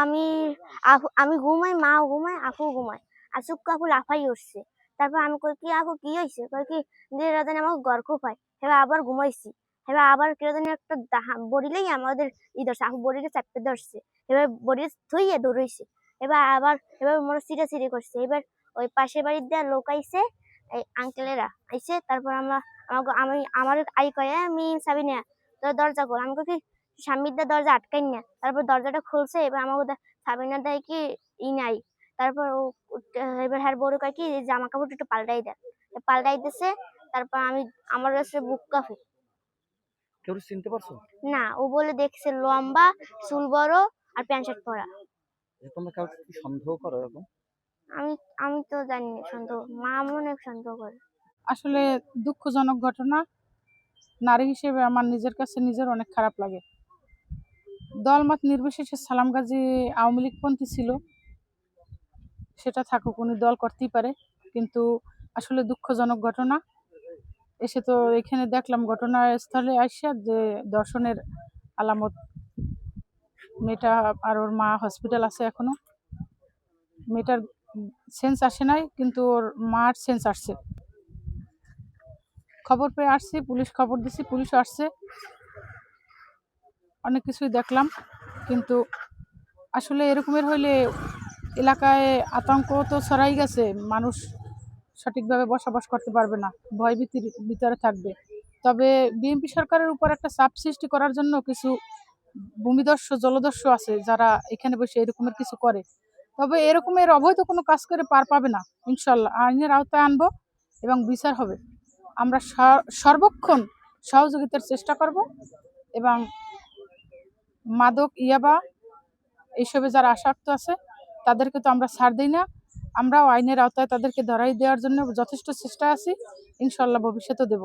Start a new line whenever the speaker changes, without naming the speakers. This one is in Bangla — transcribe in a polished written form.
আমি আমি ঘুমাই, মা ঘুমায়, আপু ঘুমায়। আচুক্কা আপু লাফাই উঠছে। তারপর আমি কই কি আপু কি হয়েছে? কয় কি যে রাজানি আমাকে গর্ভ পায়। এবার আবার ঘুমাইছি। এবার আবার কে জানি একটা বড়িলেই আমাদের ধরছে, আপু বড়িটা চাপতে ধরছে। এবার বড়ি থইয়ে দৌড়াইছে। এবার মোর চিরাচিরি করছে। এবার ওই পাশের বাড়ির দেয়া লোক আইছে, এই আঙ্কেলেরা আইছে। তারপর আমি আমার আই কয় আমি চাবি না, তোর দরজা খোল। আমি কই কি স্বামীর দরজা আটকাই না। তারপর দরজাটা খুলছে। এবার আমাকে সাবিনা দেয় কি নাই। তারপর এবার হ্যার বড় কয় কি জামা কাপড় একটু পাল্টাই দেন। পাল্টাই দিছে। তারপর আমার কাছে বুক কাঁপে।
কেউ চিনতে পারছো?
না, ও বলে দেখছে লম্বা, চুল বড় আর প্যান্ট শার্ট পরা।
তোমরা কাউকে কি সন্দেহ করো এরকম?
আমি আমি তো জানি না, সন্দেহ মা মনে সন্দেহ করে।
আসলে দুঃখজনক ঘটনা। নারী হিসেবে আমার নিজের কাছে নিজের অনেক খারাপ লাগে। দলমত নির্বিশেষে সালাম গাজী আওয়ামী লীগপন্থী ছিল, সেটা থাকুক, উনি দল করতেই পারে, কিন্তু আসলে দুঃখজনক ঘটনা। এসে তো এখানে দেখলাম ঘটনাস্থলে আসা যে দর্শনের আলামত। মেয়েটা আর ওর মা হসপিটাল আছে এখনো। মেয়েটার সেন্স আসে নাই, কিন্তু ওর মার সেন্স আসছে। খবর পেয়ে আসছি, পুলিশ খবর দিছি, পুলিশও আসছে, অনেক কিছুই দেখলাম। কিন্তু আসলে এরকমের হইলে এলাকায় আতঙ্ক তো ছড়াই গেছে, মানুষ সঠিকভাবে বসবাস করতে পারবে না, ভয়ভীতির ভিতরে থাকবে। তবে বিএনপি সরকারের উপর একটা চাপ সৃষ্টি করার জন্য কিছু ভূমিদস্যু জলদস্যু আছে যারা এখানে বসে এরকমের কিছু করে। তবে এরকমের অবৈধ কোনো কাজ করে পার পাবে না, ইনশাল্লাহ আইনের আওতায় আনবো এবং বিচার হবে। আমরা সর্বক্ষণ সহযোগিতার চেষ্টা করব এবং মাদক ইয়াবা এইসবে যারা আসক্ত আছে তাদেরকে তো আমরা ছাড় দিই না, আমরাও আইনের আওতায় তাদেরকে ধরাই দেওয়ার জন্য যথেষ্ট চেষ্টা আছি, ইনশাল্লাহ ভবিষ্যতে দেব।